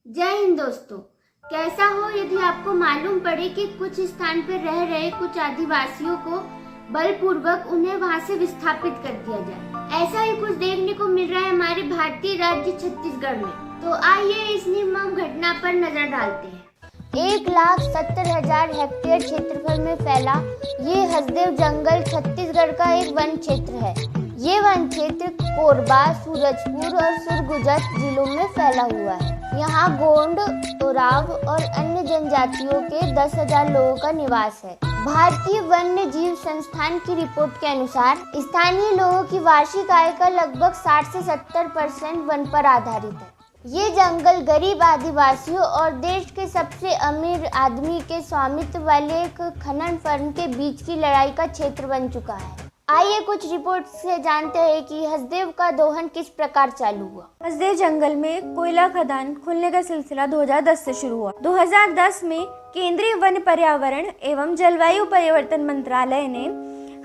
जय हिंद दोस्तों। कैसा हो यदि आपको मालूम पड़े कि कुछ स्थान पर रह रहे कुछ आदिवासियों को बलपूर्वक उन्हें वहां से विस्थापित कर दिया जाए। ऐसा ही कुछ देखने को मिल रहा है हमारे भारतीय राज्य छत्तीसगढ़ में। तो आइए इस निर्मम घटना पर नजर डालते हैं। 1,70,000 हेक्टेयर क्षेत्रफल में फैला ये हसदेव जंगल छत्तीसगढ़ का एक वन क्षेत्र है। ये वन क्षेत्र कोरबा, सूरजपुर और सरगुजा जिलों में फैला हुआ है। यहाँ गोंड, ओराव और अन्य जनजातियों के 10,000 लोगों का निवास है। भारतीय वन्य जीव संस्थान की रिपोर्ट के अनुसार स्थानीय लोगों की वार्षिक आय का लगभग 60 से 70% वन पर आधारित है। ये जंगल गरीब आदिवासियों और देश के सबसे अमीर आदमी के स्वामित्व वाले एक खनन फर्म के बीच की लड़ाई का क्षेत्र बन चुका है। आइए कुछ रिपोर्ट से जानते हैं कि हसदेव का दोहन किस प्रकार चालू हुआ। हसदेव जंगल में कोयला खदान खुलने का सिलसिला 2010 से शुरू हुआ। 2010 में केंद्रीय वन, पर्यावरण एवं जलवायु परिवर्तन मंत्रालय ने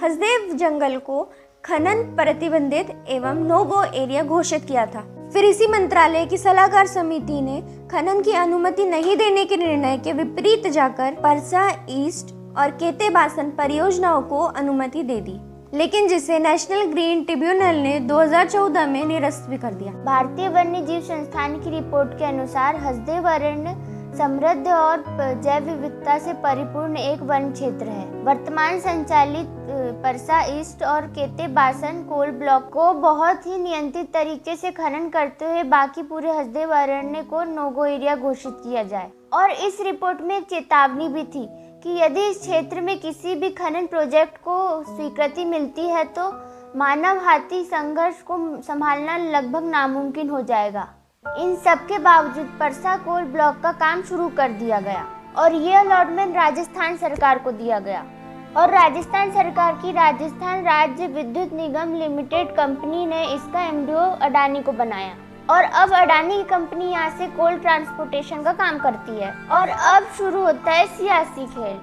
हसदेव जंगल को खनन प्रतिबंधित एवं नो गो एरिया घोषित किया था। फिर इसी मंत्रालय की सलाहकार समिति ने खनन की अनुमति नहीं देने के निर्णय के विपरीत जाकर परसा ईस्ट और केते-बासन परियोजनाओं को अनुमति दे दी, लेकिन जिसे नेशनल ग्रीन ट्रिब्यूनल ने 2014 में निरस्त भी कर दिया। भारतीय वन्य जीव संस्थान की रिपोर्ट के अनुसार हसदेव अरण्य समृद्ध और जैव विविधता से परिपूर्ण एक वन क्षेत्र है। वर्तमान संचालित परसा ईस्ट और केते-बासन कोल ब्लॉक को बहुत ही नियंत्रित तरीके से खनन करते हुए बाकी पूरे हसदेव अरण्य को नो-गो एरिया घोषित किया जाए। और इस रिपोर्ट में एक चेतावनी भी थी कि यदि इस क्षेत्र में किसी भी खनन प्रोजेक्ट को स्वीकृति मिलती है तो मानव हाथी संघर्ष को संभालना लगभग नामुमकिन हो जाएगा। इन सब के बावजूद परसा कोल ब्लॉक का काम शुरू कर दिया गया और ये अलॉटमेंट राजस्थान सरकार को दिया गया और राजस्थान सरकार की राजस्थान राज्य विद्युत निगम लिमिटेड कंपनी ने इसका एमडीओ अडानी को बनाया और अब अडानी की कंपनी यहाँ से कोल ट्रांसपोर्टेशन का काम करती है। और अब शुरू होता है सियासी खेल।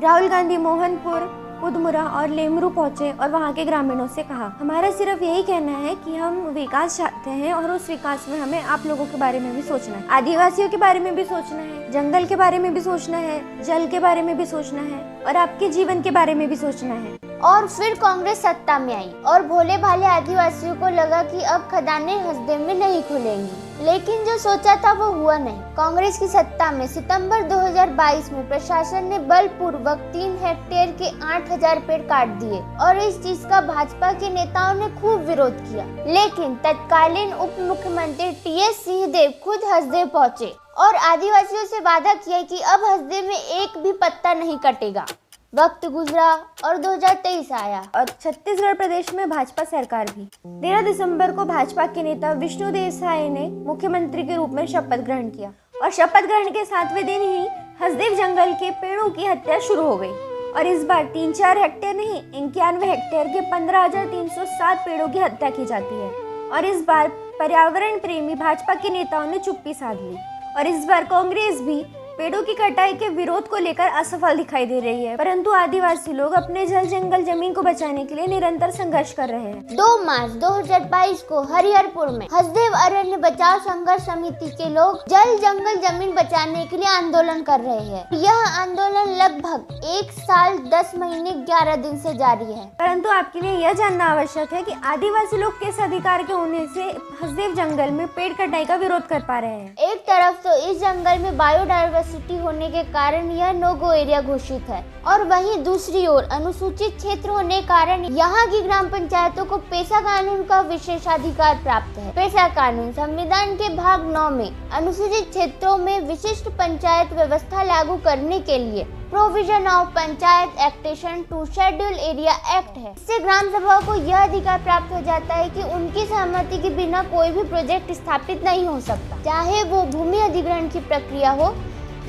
राहुल गांधी मोहनपुर, कुदमुरा और लेमरू पहुंचे और वहां के ग्रामीणों से कहा, हमारा सिर्फ यही कहना है कि हम विकास चाहते हैं और उस विकास में हमें आप लोगों के बारे में भी सोचना है, आदिवासियों के बारे में भी सोचना है, जंगल के बारे में भी सोचना है, जल के बारे में भी सोचना है और आपके जीवन के बारे में भी सोचना है। और फिर कांग्रेस सत्ता में आई और भोले भाले आदिवासियों को लगा कि अब खदानें हसदेव में नहीं खुलेंगी, लेकिन जो सोचा था वो हुआ नहीं। कांग्रेस की सत्ता में सितंबर 2022 में प्रशासन ने बलपूर्वक 3 हेक्टेयर के 8,000 पेड़ काट दिए और इस चीज का भाजपा के नेताओं ने खूब विरोध किया। लेकिन तत्कालीन उप मुख्यमंत्री टीएस सिंहदेव खुद हसदेव पहुंचे और आदिवासियों से वादा किया कि अब हसदेव में एक भी पत्ता नहीं कटेगा। वक्त गुजरा और 2023 आया और छत्तीसगढ़ प्रदेश में भाजपा सरकार भी। 13 दिसंबर को भाजपा के नेता विष्णु देसाई ने मुख्यमंत्री के रूप में शपथ ग्रहण किया और शपथ ग्रहण के 7वें दिन ही हसदेव जंगल के पेड़ों की हत्या शुरू हो गई। और इस बार 3-4 हेक्टेयर नहीं, 91 हेक्टेयर के 15,307 पेड़ों की हत्या की जाती है। और इस बार पर्यावरण प्रेमी भाजपा के नेताओं ने चुप्पी साध ली और इस बार कांग्रेस भी पेड़ों की कटाई के विरोध को लेकर असफल दिखाई दे रही है, परंतु आदिवासी लोग अपने जल जंगल जमीन को बचाने के लिए निरंतर संघर्ष कर रहे हैं। 2 मार्च 2022 को हरिहरपुर में हसदेव अरण्य बचाओ संघर्ष समिति के लोग जल जंगल जमीन बचाने के लिए आंदोलन कर रहे हैं। यह आंदोलन लगभग 1 साल 10 महीने 11 दिन से जारी है। परंतु आपके लिए यह जानना आवश्यक है कि आदिवासी लोग किस अधिकार के होने से हसदेव जंगल में पेड़ कटाई का विरोध कर पा रहे हैं। एक तरफ तो इस जंगल में बायोडाइवर्सिटी होने के कारण यह नो गो एरिया घोषित है और वहीं दूसरी ओर अनुसूचित क्षेत्र होने के कारण यहाँ की ग्राम पंचायतों को पेशा कानून का विशेषाधिकार प्राप्त है। पेशा कानून संविधान के भाग 9 में अनुसूचित क्षेत्रों में विशिष्ट पंचायत व्यवस्था लागू करने के लिए provision of panchayat extension to schedule area act है। इससे ग्राम सभाओं को यह अधिकार प्राप्त हो जाता है कि उनकी सहमति के बिना कोई भी प्रोजेक्ट स्थापित नहीं हो सकता, चाहे वो भूमि अधिग्रहण की प्रक्रिया हो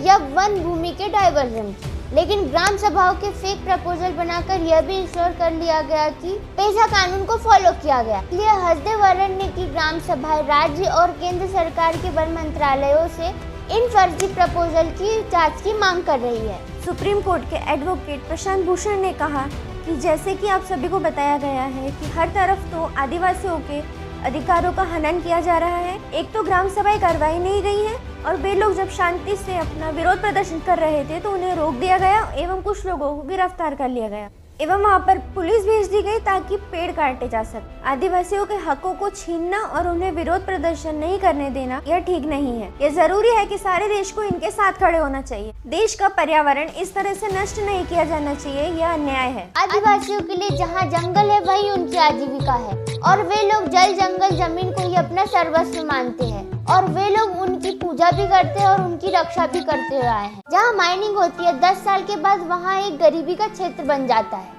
या वन भूमि के डाइवर्जन की। लेकिन ग्राम सभाओं के फेक प्रपोजल बनाकर यह भी इंश्योर कर लिया गया कि पेशा कानून को फॉलो किया गया। इसलिए हसदेव अरण्य की ग्राम सभाएं राज्य और केंद्र सरकार के वन मंत्रालयों से इन फर्जी प्रपोजल की जांच की मांग कर रही है। सुप्रीम कोर्ट के एडवोकेट प्रशांत भूषण ने कहा कि जैसे कि आप सभी को बताया गया है कि हर तरफ तो आदिवासियों के अधिकारों का हनन किया जा रहा है। एक तो ग्राम सभाएं करवाई नहीं गई हैं और वे लोग जब शांति से अपना विरोध प्रदर्शन कर रहे थे तो उन्हें रोक दिया गया एवं कुछ लोगों को गिरफ्तार कर लिया गया एवं वहां पर पुलिस भेज दी गई ताकि पेड़ काटे जा सके। आदिवासियों के हकों को छीनना और उन्हें विरोध प्रदर्शन नहीं करने देना यह ठीक नहीं है। यह जरूरी है कि सारे देश को इनके साथ खड़े होना चाहिए। देश का पर्यावरण इस तरह से नष्ट नहीं किया जाना चाहिए, यह अन्याय है। आदिवासियों के लिए जहाँ जंगल है वही उनकी आजीविका है और वे लोग जल जंगल जमीन को ही अपना सर्वस्व मानते हैं और वे लोग उनकी पूजा भी करते हैं और उनकी रक्षा भी करते आए हैं। जहाँ माइनिंग होती है 10 साल के बाद वहाँ एक गरीबी का क्षेत्र बन जाता है।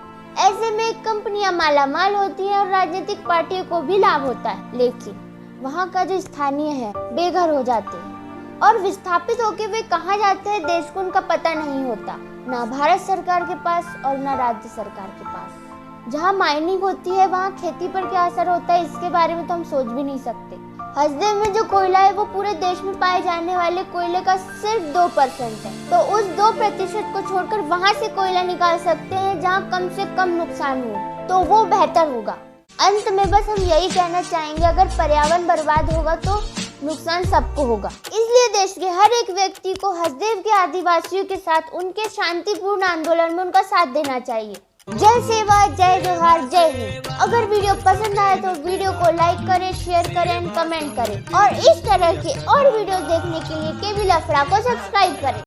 ऐसे में कंपनियां मालामाल होती हैं और राजनीतिक पार्टियों को भी लाभ होता है, लेकिन वहाँ का जो स्थानीय है बेघर हो जाते हैं और विस्थापित होके वे कहाँ जाते हैं देश को उनका पता नहीं होता, ना भारत सरकार के पास और ना राज्य सरकार के पास। जहाँ माइनिंग होती है वहाँ खेती पर क्या असर होता है इसके बारे में तो हम सोच भी नहीं सकते। हसदेव में जो कोयला है वो पूरे देश में पाए जाने वाले कोयले का सिर्फ 2% है, तो उस 2% को छोड़कर वहाँ से कोयला निकाल सकते हैं जहाँ कम से कम नुकसान हो तो वो बेहतर होगा। अंत में बस हम यही कहना चाहेंगे, अगर पर्यावरण बर्बाद होगा तो नुकसान सबको होगा। इसलिए देश के हर एक व्यक्ति को हसदेव के आदिवासियों के साथ उनके शांतिपूर्ण आंदोलन में उनका साथ देना चाहिए। जय सेवा, जय जोहार, जय हिंद। अगर वीडियो पसंद आए तो वीडियो को लाइक करें, शेयर करें, कमेंट करें और इस तरह के और वीडियो देखने के लिए केबी लफड़ा को सब्सक्राइब करें।